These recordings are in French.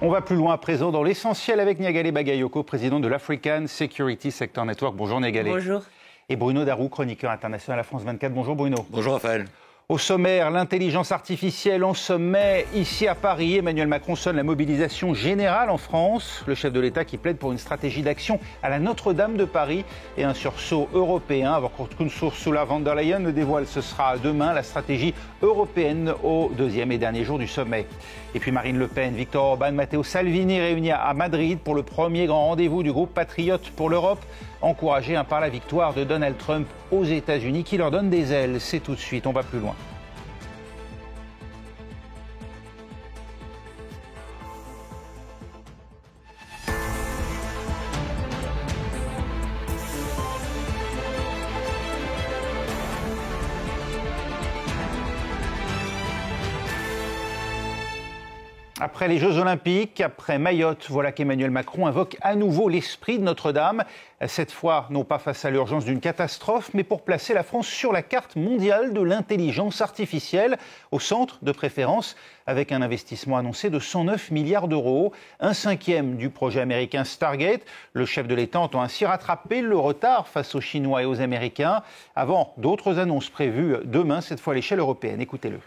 On va plus loin à présent dans l'essentiel avec Niagale Bagayoko, président de l'African Security Sector Network. Bonjour Niagale. Bonjour. Et Bruno Darou, chroniqueur international à France 24. Bonjour Bruno. Bonjour Raphaël. Au sommaire, l'intelligence artificielle en sommet. Ici à Paris, Emmanuel Macron sonne la mobilisation générale en France. Le chef de l'État qui plaide pour une stratégie d'action à la Notre-Dame de Paris et un sursaut européen. Avant qu'Ursula von der Leyen ne dévoile, ce sera demain, la stratégie européenne au deuxième et dernier jour du sommet. Et puis Marine Le Pen, Viktor Orban, Matteo Salvini réunis à Madrid pour le premier grand rendez-vous du groupe Patriote pour l'Europe, encouragés par la victoire de Donald Trump aux États-Unis qui leur donne des ailes. C'est tout de suite, on va plus loin. Après les Jeux Olympiques, après Mayotte, voilà qu'Emmanuel Macron invoque à nouveau l'esprit de Notre-Dame. Cette fois, non pas face à l'urgence d'une catastrophe, mais pour placer la France sur la carte mondiale de l'intelligence artificielle, au centre de préférence, avec un investissement annoncé de 109 milliards d'euros, un cinquième du projet américain Stargate. Le chef de l'État entend ainsi rattraper le retard face aux Chinois et aux Américains, avant d'autres annonces prévues demain, cette fois à l'échelle européenne. Écoutez-le.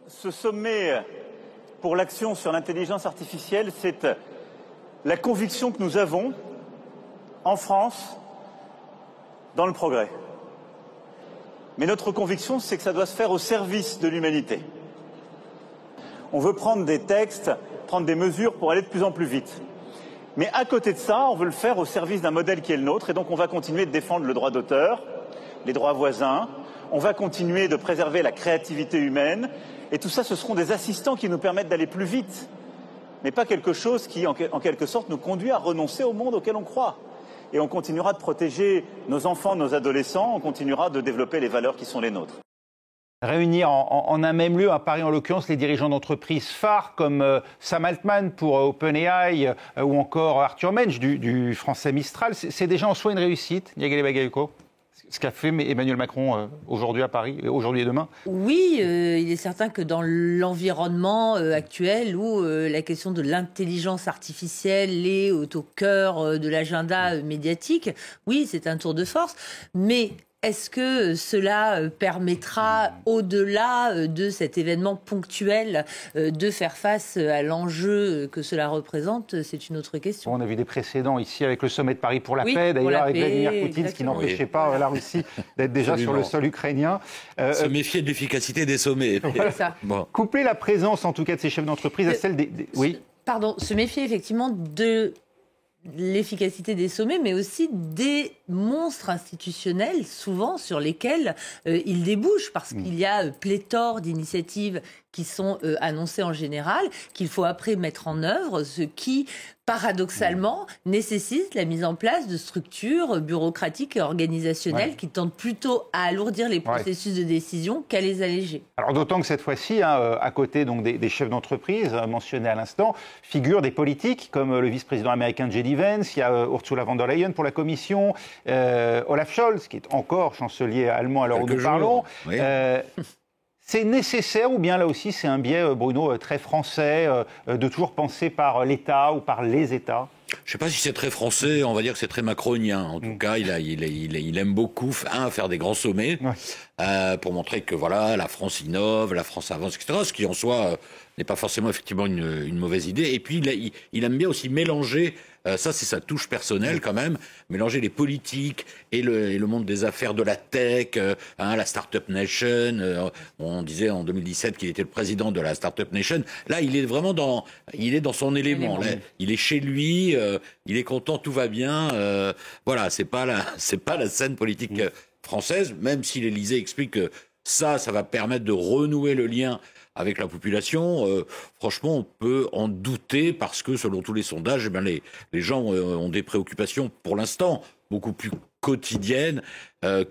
Ce sommet pour l'action sur l'intelligence artificielle, c'est la conviction que nous avons, en France, dans le progrès. Mais notre conviction, c'est que ça doit se faire au service de l'humanité. On veut prendre des textes, prendre des mesures pour aller de plus en plus vite. Mais à côté de ça, on veut le faire au service d'un modèle qui est le nôtre, et donc on va continuer de défendre le droit d'auteur, les droits voisins, on va continuer de préserver la créativité humaine. Et tout ça, ce seront des assistants qui nous permettent d'aller plus vite, mais pas quelque chose qui, en quelque sorte, nous conduit à renoncer au monde auquel on croit. Et on continuera de protéger nos enfants, nos adolescents, on continuera de développer les valeurs qui sont les nôtres. Réunir en un même lieu, à Paris en l'occurrence, les dirigeants d'entreprises phares comme Sam Altman pour OpenAI ou encore Arthur Mensch du français Mistral, c'est déjà en soi une réussite, Niagale Bagayoko, ce qu'a fait Emmanuel Macron aujourd'hui à Paris, aujourd'hui et demain? Oui, il est certain que dans l'environnement actuel où la question de l'intelligence artificielle est au cœur de l'agenda médiatique, oui, c'est un tour de force, mais est-ce que cela permettra, au-delà de cet événement ponctuel, de faire face à l'enjeu que cela représente? C'est une autre question. On a vu des précédents ici avec le sommet de Paris pour la paix, d'ailleurs avec Vladimir Poutine, ce qui n'empêchait pas la Russie d'être déjà sur le sol ukrainien. Se méfier de l'efficacité des sommets. Voilà. Ça. Bon. Coupler la présence, en tout cas, de ces chefs d'entreprise à celle des... Oui. Pardon, se méfier effectivement de l'efficacité des sommets, mais aussi des monstres institutionnels, souvent, sur lesquels ils débouchent, parce qu'il y a pléthore d'initiatives qui sont annoncées en général, qu'il faut après mettre en œuvre, ce qui, paradoxalement, nécessite la mise en place de structures bureaucratiques et organisationnelles qui tentent plutôt à alourdir les processus de décision qu'à les alléger. Alors d'autant que cette fois-ci, à côté donc, des chefs d'entreprise mentionnés à l'instant, figurent des politiques comme le vice-président américain J.D. Vance, il y a Ursula von der Leyen pour la Commission, Olaf Scholz, qui est encore chancelier allemand à l'heure où nous parlons. Oui. C'est nécessaire ou bien là aussi c'est un biais, Bruno, très français, de toujours penser par l'État ou par les États? Je ne sais pas si c'est très français, on va dire que c'est très macronien. En tout cas, il aime beaucoup faire des grands sommets pour montrer que voilà, la France innove, la France avance, etc. Ce qui en soi n'est pas forcément effectivement une mauvaise idée. Et puis il aime bien aussi mélanger, ça c'est sa touche personnelle quand même, mélanger les politiques et le monde des affaires, de la tech, la Startup Nation. On disait en 2017 qu'il était le président de la Startup Nation. Là, il est vraiment dans son élément. Là, il est chez lui. Il est content, tout va bien. Voilà, c'est pas la scène politique française, même si l'Élysée explique que ça va permettre de renouer le lien avec la population. Franchement, on peut en douter parce que selon tous les sondages, les gens ont des préoccupations pour l'instant beaucoup plus quotidienne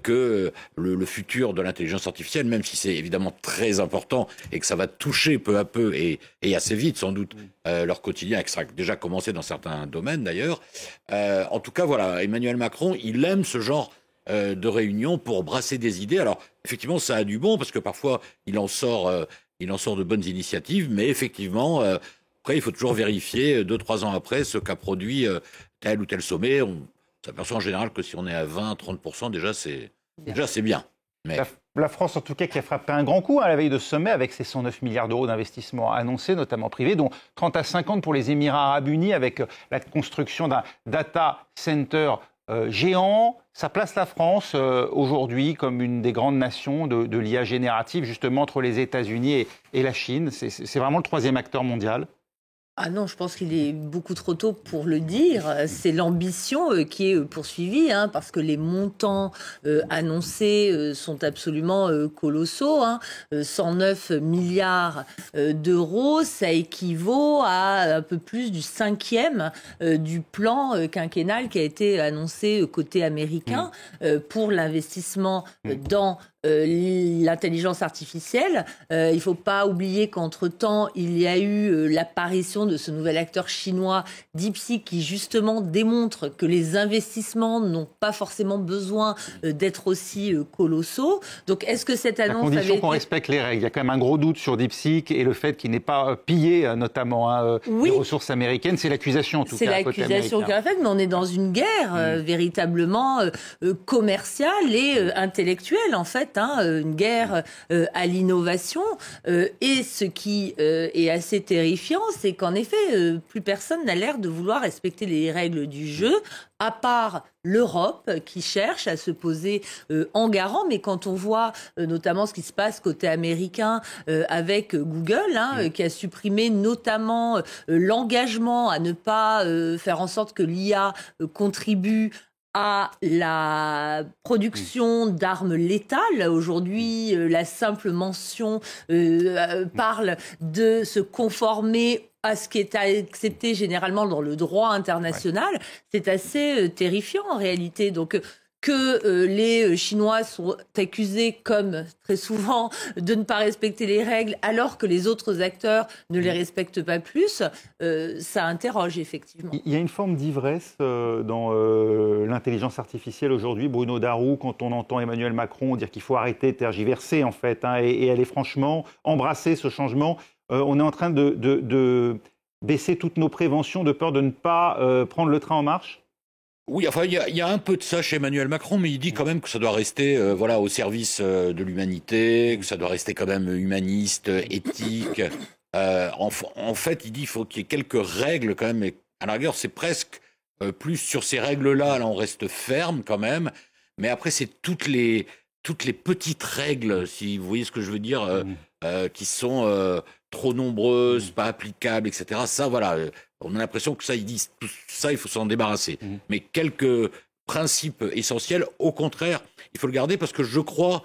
que le futur de l'intelligence artificielle, même si c'est évidemment très important et que ça va toucher peu à peu et assez vite sans doute leur quotidien, et que ça a déjà commencé dans certains domaines d'ailleurs. En tout cas, voilà, Emmanuel Macron, il aime ce genre de réunion pour brasser des idées. Alors effectivement, ça a du bon parce que parfois il en sort de bonnes initiatives, mais effectivement, Après, il faut toujours vérifier 2-3 ans après ce qu'a produit tel ou tel sommet. On s'aperçoit en général que si on est à 20-30%, déjà c'est bien. Mais... La France, en tout cas, qui a frappé un grand coup à la veille de ce sommet avec ses 109 milliards d'euros d'investissements annoncés, notamment privés, dont 30 à 50 pour les Émirats arabes unis, avec la construction d'un data center géant. Ça place la France aujourd'hui comme une des grandes nations de l'IA générative, justement entre les États-Unis et la Chine. C'est vraiment le troisième acteur mondial. Ah non, je pense qu'il est beaucoup trop tôt pour le dire. C'est l'ambition qui est poursuivie, parce que les montants annoncés sont absolument colossaux. 109 milliards d'euros, ça équivaut à un peu plus du 5e du plan quinquennal qui a été annoncé côté américain pour l'investissement dans l'intelligence artificielle. Il ne faut pas oublier qu'entre-temps, il y a eu l'apparition de ce nouvel acteur chinois, DeepSeek, qui justement démontre que les investissements n'ont pas forcément besoin d'être aussi colossaux. Donc, est-ce que cette annonce... À condition qu'on respecte les règles. Il y a quand même un gros doute sur DeepSeek et le fait qu'il n'ait pas pillé notamment les ressources américaines. C'est l'accusation, en tout cas, c'est l'accusation qui est faite, mais on est dans une guerre véritablement commerciale et intellectuelle, en fait. Une guerre à l'innovation. Et ce qui est assez terrifiant, c'est qu'en effet, plus personne n'a l'air de vouloir respecter les règles du jeu, à part l'Europe qui cherche à se poser en garant. Mais quand on voit notamment ce qui se passe côté américain avec Google, qui a supprimé notamment l'engagement à ne pas faire en sorte que l'IA contribue à la production d'armes létales. Aujourd'hui, la simple mention parle de se conformer à ce qui est accepté généralement dans le droit international. C'est assez terrifiant en réalité. Donc, que les Chinois sont accusés, comme très souvent, de ne pas respecter les règles, alors que les autres acteurs ne les respectent pas plus, ça interroge effectivement. Il y a une forme d'ivresse dans l'intelligence artificielle aujourd'hui. Bruno Darou, quand on entend Emmanuel Macron dire qu'il faut arrêter de tergiverser, en fait, et aller franchement embrasser ce changement, on est en train de baisser toutes nos préventions de peur de ne pas prendre le train en marche. Oui, enfin, il y a un peu de ça chez Emmanuel Macron, mais il dit quand même que ça doit rester au service de l'humanité, que ça doit rester quand même humaniste, éthique. En fait, il dit qu'il faut qu'il y ait quelques règles quand même, mais à la rigueur, c'est presque plus sur ces règles-là, là, on reste ferme quand même, mais après, c'est toutes les petites règles, si vous voyez ce que je veux dire, qui sont trop nombreuses, pas applicables, etc. Ça, voilà, on a l'impression que ça, ils disent tout ça, il faut s'en débarrasser. Mais quelques principes essentiels, au contraire, il faut le garder parce que je crois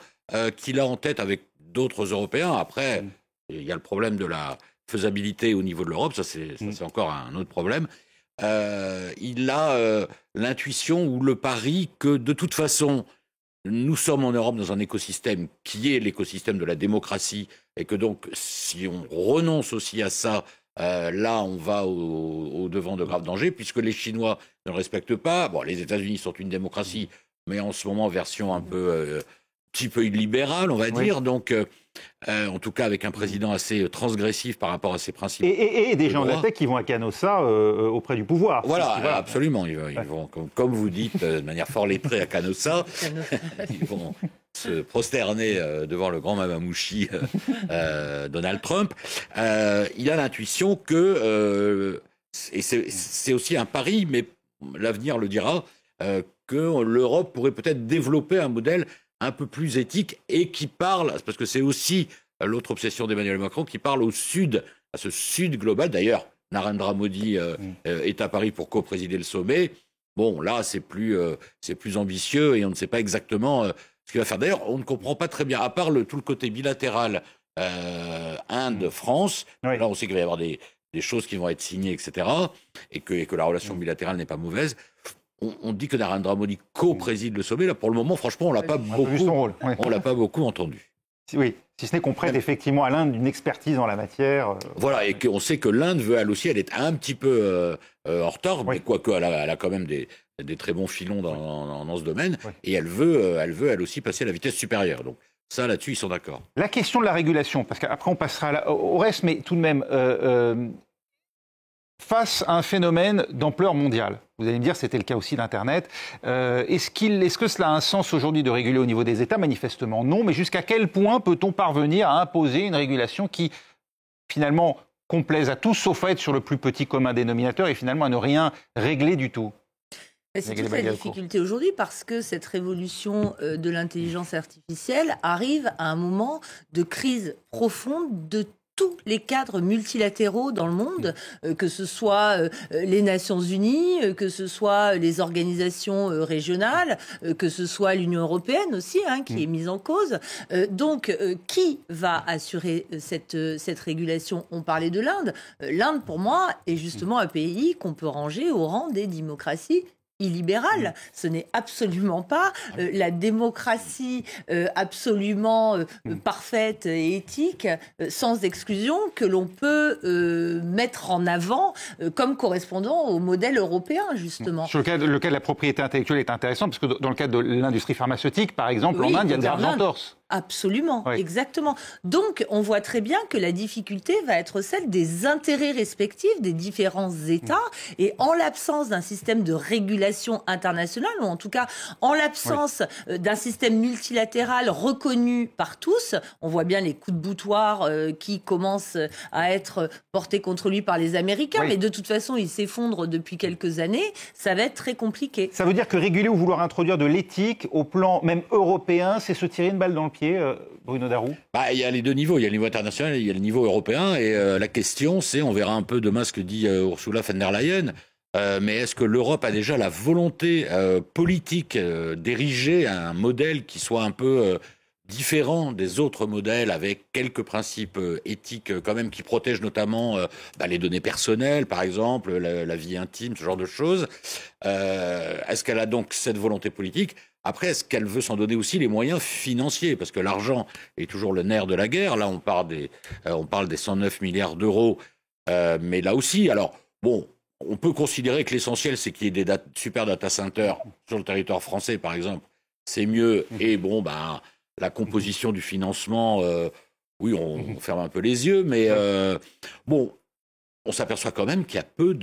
qu'il a en tête avec d'autres Européens. Après, il y a le problème de la faisabilité au niveau de l'Europe, ça c'est encore un autre problème. Il a l'intuition ou le pari que de toute façon, nous sommes en Europe dans un écosystème qui est l'écosystème de la démocratie et que donc, si on renonce aussi à ça, là, on va au devant de graves dangers puisque les Chinois ne le respectent pas. Bon, les États-Unis sont une démocratie, mais en ce moment, version un petit peu illibérale, on va dire. Donc, en tout cas, avec un président assez transgressif par rapport à ses principes. Et des gens de la tech qui vont à Canossa auprès du pouvoir. Voilà, absolument. Ils vont, comme vous dites, de manière fort lettrée à Canossa, ils vont se prosterner devant le grand mamamouchi Donald Trump. Il a l'intuition que, et c'est aussi un pari, mais l'avenir le dira, que l'Europe pourrait peut-être développer un modèle un peu plus éthique et qui parle, parce que c'est aussi l'autre obsession d'Emmanuel Macron, qui parle au sud, à ce sud global. D'ailleurs, Narendra Modi est à Paris pour co-présider le sommet. Bon, là, c'est plus ambitieux et on ne sait pas exactement ce qu'il va faire. D'ailleurs, on ne comprend pas très bien, à part tout le côté bilatéral Inde-France, là, on sait qu'il va y avoir des choses qui vont être signées, etc., et que la relation bilatérale n'est pas mauvaise. On dit que Narendra Modi co-préside le sommet. Là, pour le moment, franchement, on l'a pas beaucoup entendu. Oui, si ce n'est qu'on prête effectivement à l'Inde une expertise en la matière. Voilà, et qu'on sait que l'Inde veut, elle aussi, elle est un petit peu en retard, mais quoique elle a quand même des très bons filons dans ce domaine, et elle veut, elle aussi, passer à la vitesse supérieure. Donc ça, là-dessus, ils sont d'accord. La question de la régulation, parce qu'après, on passera au reste, mais tout de même... face à un phénomène d'ampleur mondiale. Vous allez me dire, c'était le cas aussi d'Internet. Est-ce que cela a un sens aujourd'hui de réguler au niveau des États? Manifestement non, mais jusqu'à quel point peut-on parvenir à imposer une régulation qui, finalement, complaise à tous, sauf à être sur le plus petit commun dénominateur et finalement à ne rien régler du tout? C'est toute la difficulté aujourd'hui parce que cette révolution de l'intelligence artificielle arrive à un moment de crise profonde de tous les cadres multilatéraux dans le monde, que ce soit les Nations Unies, que ce soit les organisations régionales, que ce soit l'Union européenne aussi, qui est mise en cause. Donc, qui va assurer cette régulation? On parlait de l'Inde. L'Inde, pour moi, est justement un pays qu'on peut ranger au rang des démocraties illibérale. Ce n'est absolument pas la démocratie absolument parfaite et éthique, sans exclusion, que l'on peut mettre en avant comme correspondant au modèle européen, justement. Sur le cas de la propriété intellectuelle est intéressant, parce que dans le cadre de l'industrie pharmaceutique, par exemple, en Inde, il y a des entorses. Absolument, oui. Exactement. Donc, on voit très bien que la difficulté va être celle des intérêts respectifs des différents États. Et en l'absence d'un système de régulation internationale, ou en tout cas en l'absence d'un système multilatéral reconnu par tous, on voit bien les coups de boutoir qui commencent à être portés contre lui par les Américains, mais de toute façon, il s'effondre depuis quelques années. Ça va être très compliqué. Ça veut dire que réguler ou vouloir introduire de l'éthique au plan même européen, c'est se tirer une balle dans le pied, Bruno Darroux? Il y a les deux niveaux. Il y a le niveau international et il y a le niveau européen. Et la question, c'est, on verra un peu demain ce que dit Ursula von der Leyen, mais est-ce que l'Europe a déjà la volonté politique d'ériger un modèle qui soit un peu différent des autres modèles, avec quelques principes éthiques quand même qui protègent notamment les données personnelles, par exemple, la vie intime, ce genre de choses. Est-ce qu'elle a donc cette volonté politique? Après, est-ce qu'elle veut s'en donner aussi les moyens financiers? Parce que l'argent est toujours le nerf de la guerre. Là, on parle des 109 milliards d'euros. Mais là aussi, alors, bon, on peut considérer que l'essentiel, c'est qu'il y ait des super data centers sur le territoire français, par exemple. C'est mieux. Et bon, la composition du financement, oui, on ferme un peu les yeux. Mais bon, on s'aperçoit quand même qu'il y a peu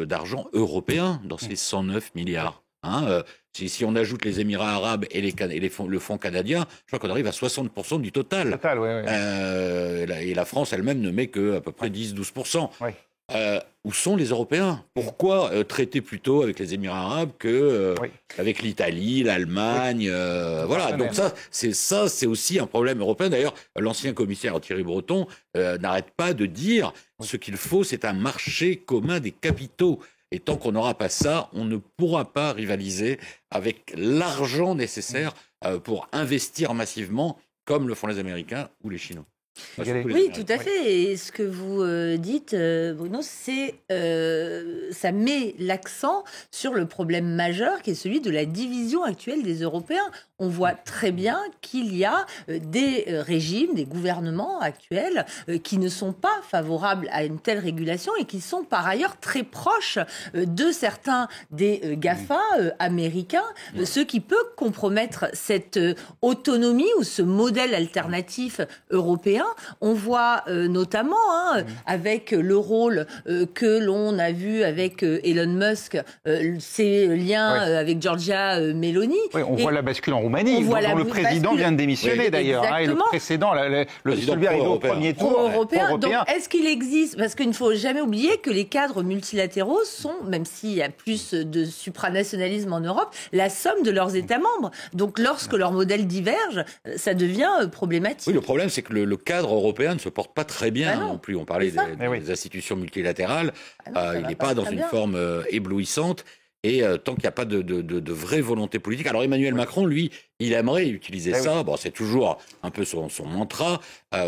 d'argent européen dans ces 109 milliards. Si on ajoute les Émirats arabes et le fonds canadien, je crois qu'on arrive à 60% du total. Et la France elle-même ne met qu'à peu près 10-12%. Où sont les Européens? Pourquoi traiter plutôt avec les Émirats arabes qu'avec l'Italie, l'Allemagne voilà. Donc c'est aussi un problème européen. D'ailleurs, l'ancien commissaire Thierry Breton n'arrête pas de dire ce qu'il faut, c'est un marché commun des capitaux. Et tant qu'on n'aura pas ça, on ne pourra pas rivaliser avec l'argent nécessaire pour investir massivement, comme le font les Américains ou les Chinois. Oui, tout à fait. Et ce que vous dites, Bruno, ça met l'accent sur le problème majeur qui est celui de la division actuelle des Européens. On voit très bien qu'il y a des régimes, des gouvernements actuels qui ne sont pas favorables à une telle régulation et qui sont par ailleurs très proches de certains des GAFA américains, ce qui peut compromettre cette autonomie ou ce modèle alternatif européen. On voit notamment avec le rôle que l'on a vu avec Elon Musk, ses liens avec Giorgia Meloni. Oui, on voit la bascule en Roumanie, dont le président vient de démissionner d'ailleurs. Et le précédent, celui arrivé au premier tour européen. Donc est-ce qu'il existe, parce qu'il ne faut jamais oublier que les cadres multilatéraux sont, même s'il y a plus de supranationalisme en Europe, la somme de leurs États membres. Donc lorsque leur modèle diverge, ça devient problématique. Oui, le problème c'est que le cadre européen ne se porte pas très bien non plus. On parlait des institutions multilatérales. Il n'est pas dans une forme éblouissante. Et tant qu'il n'y a pas de vraie volonté politique. Alors Emmanuel Macron, lui, il aimerait utiliser ça. Bon, c'est toujours un peu son mantra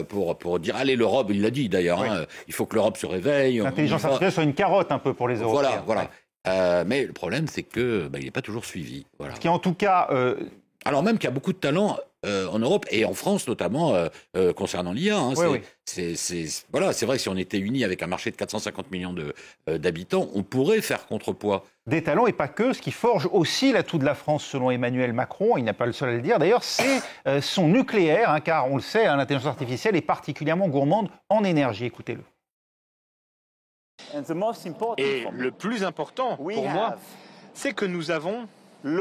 pour dire allez l'Europe. Il l'a dit d'ailleurs. Il faut que l'Europe se réveille. L'intelligence artificielle soit une carotte un peu pour les Européens. Voilà. Mais le problème, c'est que il n'est pas toujours suivi. Voilà. Ce qui, en tout cas, alors même qu'il y a beaucoup de talents en Europe et en France notamment concernant l'IA. C'est vrai que si on était unis avec un marché de 450 millions d'habitants, on pourrait faire contrepoids. Des talents et pas que, ce qui forge aussi l'atout de la France selon Emmanuel Macron, il n'est pas le seul à le dire d'ailleurs, c'est son nucléaire, car on le sait, l'intelligence artificielle est particulièrement gourmande en énergie. Écoutez-le. Et le plus important pour moi, c'est que nous avons une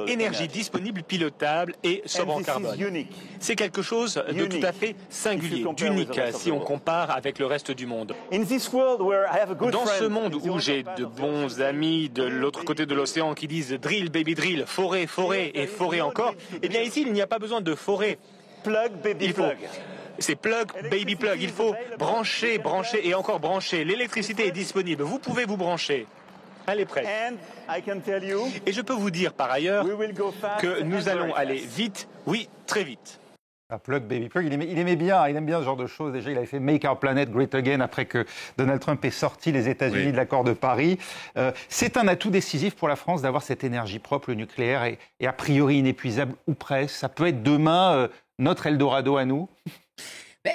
énergie disponible, pilotable et sobre en carbone. C'est quelque chose de tout à fait singulier, d'unique si on compare avec le reste du monde. Dans ce monde où j'ai de bons amis de l'autre côté de l'océan qui disent « drill, baby drill »,« forêt, forêt et forêt encore », eh bien ici, il n'y a pas besoin de forêt. C'est plug, baby plug. Il faut brancher, brancher et encore brancher. L'électricité est disponible. Vous pouvez vous brancher. Elle est prête. Et je peux vous dire par ailleurs que nous allons aller vite, oui, très vite. Plug, baby plug, il aime bien ce genre de choses. Déjà, il avait fait Make Our Planet Great Again après que Donald Trump ait sorti les États-Unis de l'accord de Paris. C'est un atout décisif pour la France d'avoir cette énergie propre, le nucléaire, et a priori inépuisable ou presque. Ça peut être demain notre Eldorado à nous.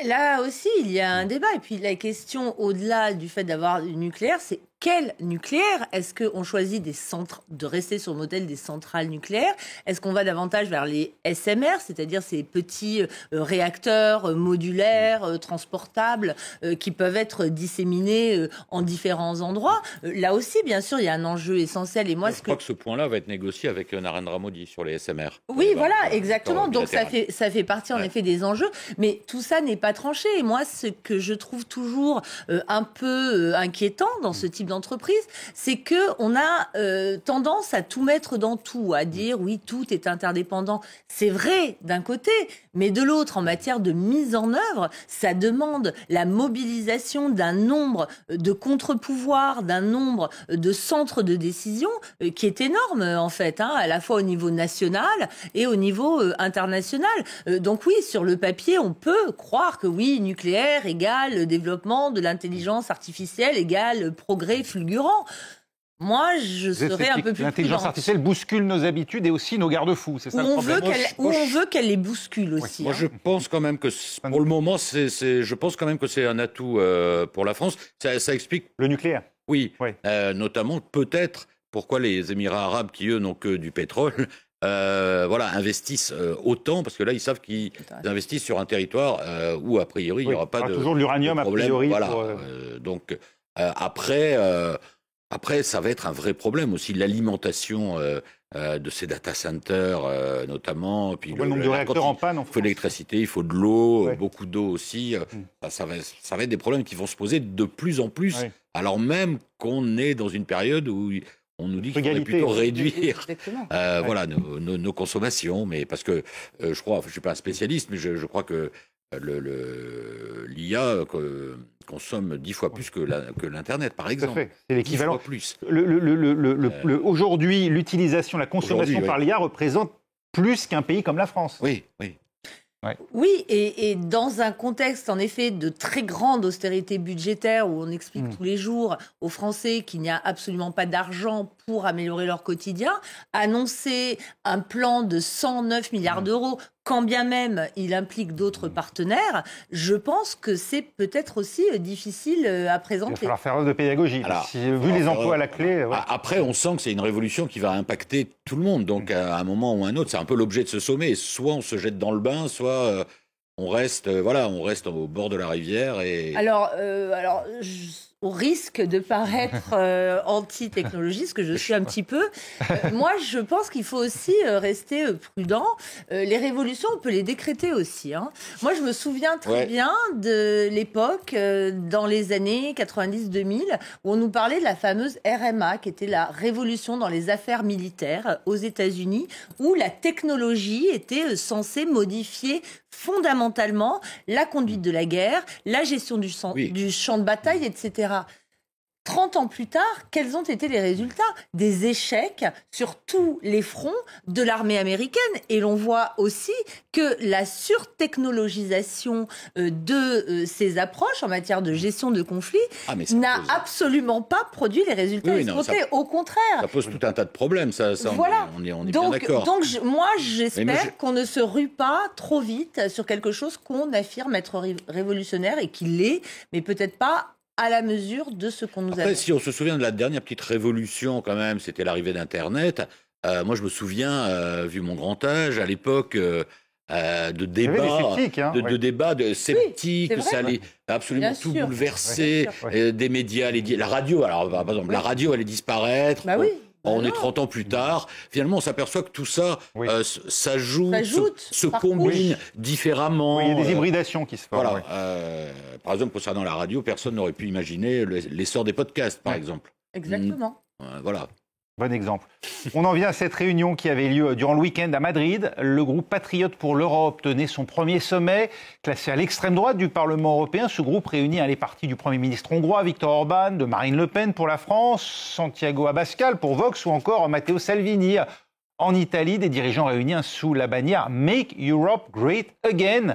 Là aussi, il y a un débat. Et puis la question, au-delà du fait d'avoir du nucléaire, c'est quel nucléaire? Est-ce qu'on choisit de rester sur le modèle des centrales nucléaires? Est-ce qu'on va davantage vers les SMR, c'est-à-dire ces petits réacteurs modulaires, transportables, qui peuvent être disséminés en différents endroits? Là aussi, bien sûr, il y a un enjeu essentiel. Et moi, je crois que ce point-là va être négocié avec Narendra Modi sur les SMR. Oui, voilà, exactement. Donc ça fait partie en effet des enjeux. Mais tout ça n'est pas tranché. Et moi, ce que je trouve toujours un peu inquiétant dans ce type d'entreprise, c'est que on a tendance à tout mettre dans tout, à dire oui, tout est interdépendant. C'est vrai d'un côté, mais de l'autre, en matière de mise en œuvre, ça demande la mobilisation d'un nombre de contre-pouvoirs, d'un nombre de centres de décision qui est énorme en fait, à la fois au niveau national et au niveau international. Donc oui, sur le papier, on peut croire que oui, nucléaire égale développement de l'intelligence artificielle égale progrès fulgurant. Moi, je serais un peu plus L'intelligence artificielle bouscule nos habitudes et aussi nos garde-fous, c'est ça le problème. On veut qu'elle les bouscule aussi. Moi, je pense quand même que, pour le moment, je pense quand même que c'est un atout pour la France. Ça explique... Le nucléaire. Oui, notamment peut-être pourquoi les Émirats arabes, qui eux n'ont que du pétrole, investissent autant, parce que là, ils savent qu'ils investissent sur un territoire où, a priori, il n'y aura pas de toujours de l'uranium, a priori. Voilà. Donc, après, ça va être un vrai problème aussi, l'alimentation de ces data centers, notamment. Puis le nombre de réacteurs en panne. Il faut de l'électricité, il faut de l'eau, beaucoup d'eau aussi. Ça va être des problèmes qui vont se poser de plus en plus, alors même qu'on est dans une période où on nous dit qu'il faudrait plutôt réduire nos consommations. Mais parce que je crois, je ne suis pas un spécialiste, mais je crois que l'IA consomme 10 fois plus que l'Internet, par exemple. C'est l'équivalent. 10 fois plus. Aujourd'hui, l'utilisation, la consommation par l'IA représente plus qu'un pays comme la France. Oui. Oui, et dans un contexte, en effet, de très grande austérité budgétaire, où on explique tous les jours aux Français qu'il n'y a absolument pas d'argent pour améliorer leur quotidien, annoncer un plan de 109 milliards d'euros, quand bien même il implique d'autres partenaires, je pense que c'est peut-être aussi difficile à présenter. Il va falloir faire œuvre de pédagogie. Vu les emplois à la clé... Après, on sent que c'est une révolution qui va impacter tout le monde. Donc, à un moment ou à un autre, c'est un peu l'objet de ce sommet. Soit on se jette dans le bain, soit on reste au bord de la rivière. Au risque de paraître anti-technologie, ce que je suis un petit peu, moi, je pense qu'il faut aussi rester prudent. Les révolutions, on peut les décréter aussi. Moi, je me souviens très bien de l'époque, dans les années 90-2000, où on nous parlait de la fameuse RMA, qui était la révolution dans les affaires militaires aux États-Unis, où la technologie était censée modifier fondamentalement la conduite de la guerre, la gestion du champ de bataille, etc. 30 ans plus tard, quels ont été les résultats? Des échecs sur tous les fronts de l'armée américaine. Et l'on voit aussi que la surtechnologisation de ces approches en matière de gestion de conflits n'a absolument pas produit les résultats escomptés. Au contraire. Ça pose tout un tas de problèmes, on est bien d'accord. Donc moi, j'espère qu'on ne se rue pas trop vite sur quelque chose qu'on affirme être révolutionnaire et qui l'est, mais peut-être pas à la mesure de ce qu'on nous a dit. Si on se souvient de la dernière petite révolution, quand même, c'était l'arrivée d'Internet. Moi, je me souviens, vu mon grand âge, à l'époque, de débats sceptiques, oui, ça allait absolument tout bouleverser, des médias, la radio. Alors, par exemple, la radio allait disparaître. On est 30 ans plus tard. Finalement, on s'aperçoit que tout ça s'ajoute, se combine différemment. Il y a des hybridations qui se font. Voilà. Par exemple, concernant la radio, personne n'aurait pu imaginer l'essor des podcasts, par exemple. Exactement. Voilà. Bon exemple. On en vient à cette réunion qui avait lieu durant le week-end à Madrid. Le groupe Patriotes pour l'Europe tenait son premier sommet. Classé à l'extrême droite du Parlement européen, ce groupe réunit les partis du Premier ministre hongrois Viktor Orban, de Marine Le Pen pour la France, Santiago Abascal pour Vox ou encore Matteo Salvini. En Italie, des dirigeants réunis sous la bannière « Make Europe Great Again ».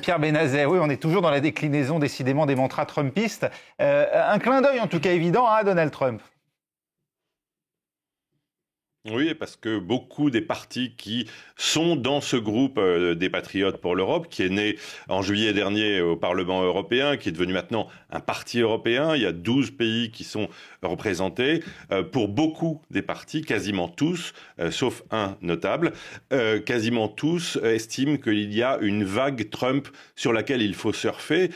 Pierre Benazet, oui, on est toujours dans la déclinaison décidément des mantras trumpistes. Un clin d'œil en tout cas évident à Donald Trump. Oui, parce que beaucoup des partis qui sont dans ce groupe des Patriotes pour l'Europe, qui est né en juillet dernier au Parlement européen, qui est devenu maintenant un parti européen, il y a 12 pays qui sont représentés. Pour beaucoup des partis, quasiment tous, sauf un notable, quasiment tous estiment qu'il y a une vague Trump sur laquelle il faut surfer.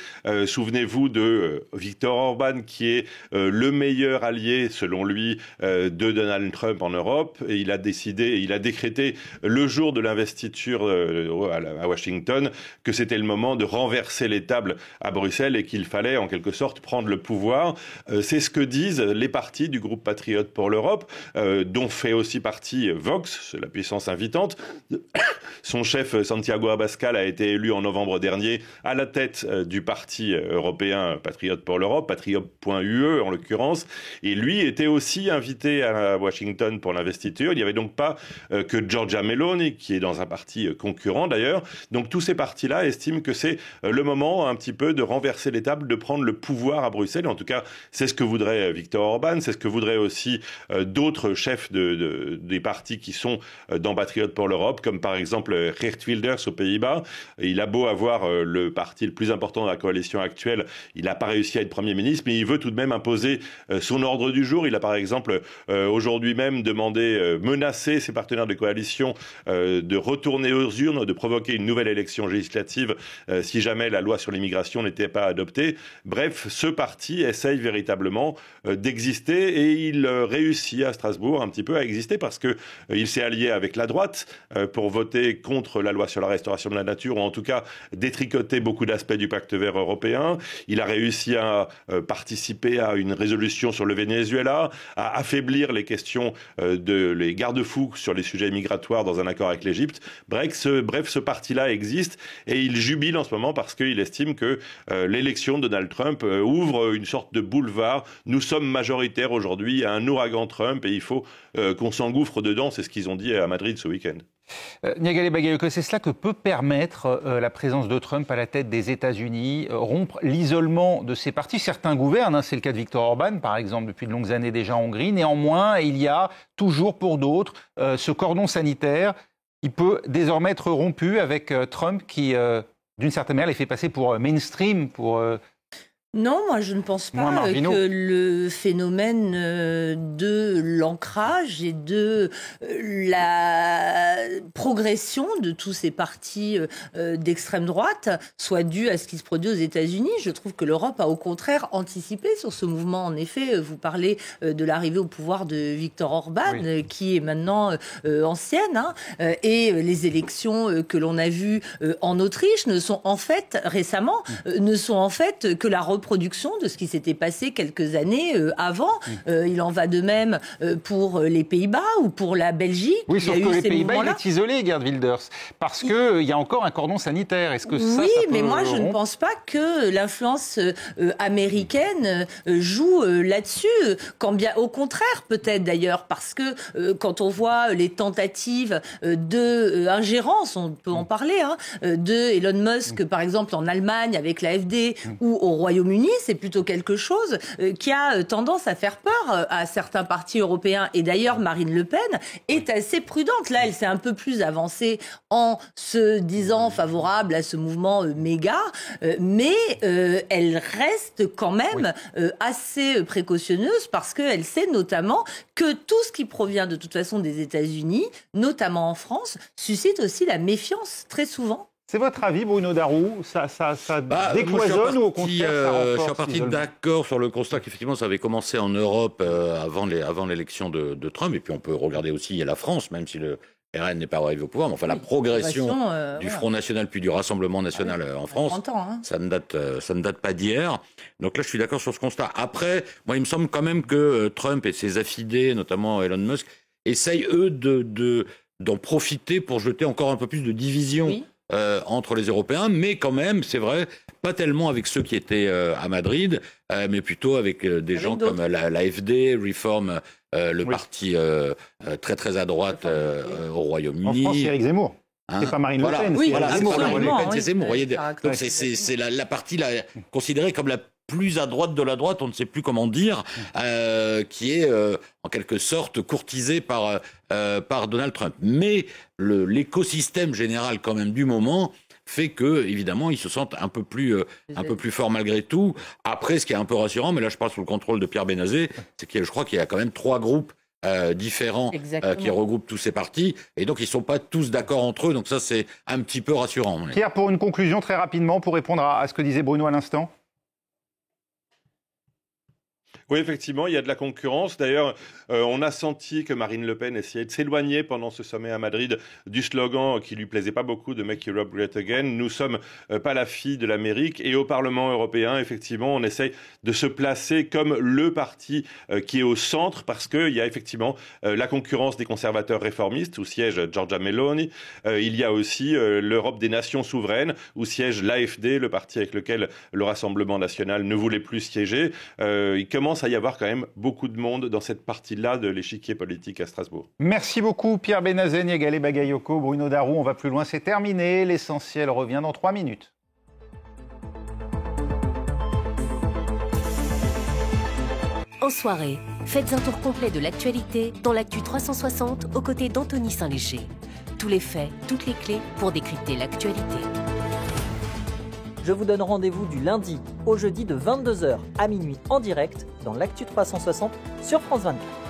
Souvenez-vous de Viktor Orban, qui est le meilleur allié, selon lui, de Donald Trump en Europe. Et il a décrété le jour de l'investiture à Washington que c'était le moment de renverser les tables à Bruxelles et qu'il fallait en quelque sorte prendre le pouvoir. C'est ce que disent les partis du groupe Patriotes pour l'Europe, dont fait aussi partie Vox, la puissance invitante. Son chef Santiago Abascal a été élu en novembre dernier à la tête du parti européen Patriotes pour l'Europe, patriote.ue en l'occurrence, et lui était aussi invité à Washington pour l'investiture. Il n'y avait donc pas que Giorgia Meloni, qui est dans un parti concurrent d'ailleurs. Donc tous ces partis-là estiment que c'est le moment un petit peu de renverser les tables, de prendre le pouvoir à Bruxelles. En tout cas, c'est ce que voudrait Viktor Orban, c'est ce que voudraient aussi d'autres chefs des partis qui sont dans Patriotes pour l'Europe, comme par exemple Geert Wilders aux Pays-Bas. Il a beau avoir le parti le plus important de la coalition actuelle, il n'a pas réussi à être Premier ministre, mais il veut tout de même imposer son ordre du jour. Il a par exemple aujourd'hui même demandé, menacé ses partenaires de coalition de retourner aux urnes, de provoquer une nouvelle élection législative si jamais la loi sur l'immigration n'était pas adoptée. Bref, ce parti essaye véritablement d'exister et il réussit à Strasbourg un petit peu à exister parce que il s'est allié avec la droite pour voter contre la loi sur la restauration de la nature ou en tout cas détricoter beaucoup d'aspects du pacte vert européen. Il a réussi à participer à une résolution sur le Venezuela, à affaiblir les questions les garde-fous sur les sujets migratoires dans un accord avec l'Égypte. Bref, ce parti-là existe et il jubile en ce moment parce qu'il estime que l'élection de Donald Trump ouvre une sorte de boulevard. Nous sommes majoritaires aujourd'hui à un ouragan Trump et il faut qu'on s'engouffre dedans. C'est ce qu'ils ont dit à Madrid ce week-end. Niagale Bagayoko, c'est cela que peut permettre la présence de Trump à la tête des États-Unis, rompre l'isolement de ces partis. Certains gouvernent, c'est le cas de Viktor Orban, par exemple, depuis de longues années déjà en Hongrie. Néanmoins, il y a toujours pour d'autres ce cordon sanitaire. Il peut désormais être rompu avec Trump qui, d'une certaine manière, les fait passer pour mainstream, pour... Non, moi je ne pense pas que le phénomène de l'ancrage et de la progression de tous ces partis d'extrême droite soit dû à ce qui se produit aux États-Unis. Je trouve que l'Europe a au contraire anticipé sur ce mouvement. En effet, vous parlez de l'arrivée au pouvoir de Viktor Orban, qui est maintenant ancienne, et les élections que l'on a vues en Autriche ne sont en fait, récemment, ne sont en fait que la reproduction de ce qui s'était passé quelques années avant. Il en va de même pour les Pays-Bas ou pour la Belgique. Oui, sauf que les Pays-Bas, il est isolé, Geert Wilders, parce qu'il y a encore un cordon sanitaire. Est-ce que ça peut mais moi, je ne pense pas que l'influence américaine joue là-dessus. Quand bien, au contraire, peut-être d'ailleurs, parce que quand on voit les tentatives d'ingérence, on peut en parler, de Elon Musk, par exemple, en Allemagne, avec l'AfD, ou au Royaume-Uni, communiste, c'est plutôt quelque chose qui a tendance à faire peur à certains partis européens. Et d'ailleurs, Marine Le Pen est assez prudente. Là, elle s'est un peu plus avancée en se disant favorable à ce mouvement méga, mais elle reste quand même assez précautionneuse parce qu'elle sait notamment que tout ce qui provient de toute façon des États-Unis, notamment en France, suscite aussi la méfiance très souvent. C'est votre avis, Bruno Darroux? Ça décloisonne ou au contraire ça renforce? Je suis en partie d'accord sur le constat qu'effectivement ça avait commencé en Europe avant l'élection de Trump, et puis on peut regarder aussi la France, même si le RN n'est pas arrivé au pouvoir, mais enfin la progression du Front National puis du Rassemblement National en France, 30 ans, ça ne date pas d'hier. Donc là je suis d'accord sur ce constat. Après, moi il me semble quand même que Trump et ses affidés, notamment Elon Musk, essayent eux d'en profiter pour jeter encore un peu plus de division. Oui. Entre les Européens, mais quand même, c'est vrai, pas tellement avec ceux qui étaient à Madrid, mais plutôt avec des gens comme l'AfD, Reform, le parti très très à droite au Royaume-Uni. En France, c'est Éric Zemmour. C'est pas Marine Le Pen. Oui, c'est pas Marine Le Pen, c'est Zemmour. Voyez, donc c'est la partie considérée comme la plus à droite de la droite, on ne sait plus comment dire, qui est en quelque sorte courtisée par Donald Trump. Mais l'écosystème général quand même du moment fait que, évidemment, ils se sentent un peu plus forts malgré tout. Après, ce qui est un peu rassurant, mais là je parle sous le contrôle de Pierre Bénazet, c'est que je crois qu'il y a quand même 3 groupes différents qui regroupent tous ces partis, et donc ils ne sont pas tous d'accord entre eux, donc ça c'est un petit peu rassurant. Pierre, pour une conclusion très rapidement, pour répondre à ce que disait Bruno à l'instant. Oui, effectivement, il y a de la concurrence. D'ailleurs, on a senti que Marine Le Pen essayait de s'éloigner pendant ce sommet à Madrid du slogan qui lui plaisait pas beaucoup de Make Europe Great Again. Nous sommes pas la fille de l'Amérique. Et au Parlement européen, effectivement, on essaye de se placer comme le parti qui est au centre, parce qu'il y a effectivement la concurrence des conservateurs réformistes où siège Giorgia Meloni. Il y a aussi l'Europe des nations souveraines où siège l'AfD, le parti avec lequel le Rassemblement national ne voulait plus siéger. Il commence à y avoir quand même beaucoup de monde dans cette partie-là de l'échiquier politique à Strasbourg. Merci beaucoup Pierre Bénazet, Niégale Bagayoko, Bruno Darroux. On va plus loin, c'est terminé. L'essentiel revient dans 3 minutes. En soirée, faites un tour complet de l'actualité dans l'Actu 360 aux côtés d'Anthony Saint-Léger. Tous les faits, toutes les clés pour décrypter l'actualité. Je vous donne rendez-vous du lundi au jeudi de 22h à minuit en direct dans l'Actu 360 sur France 24.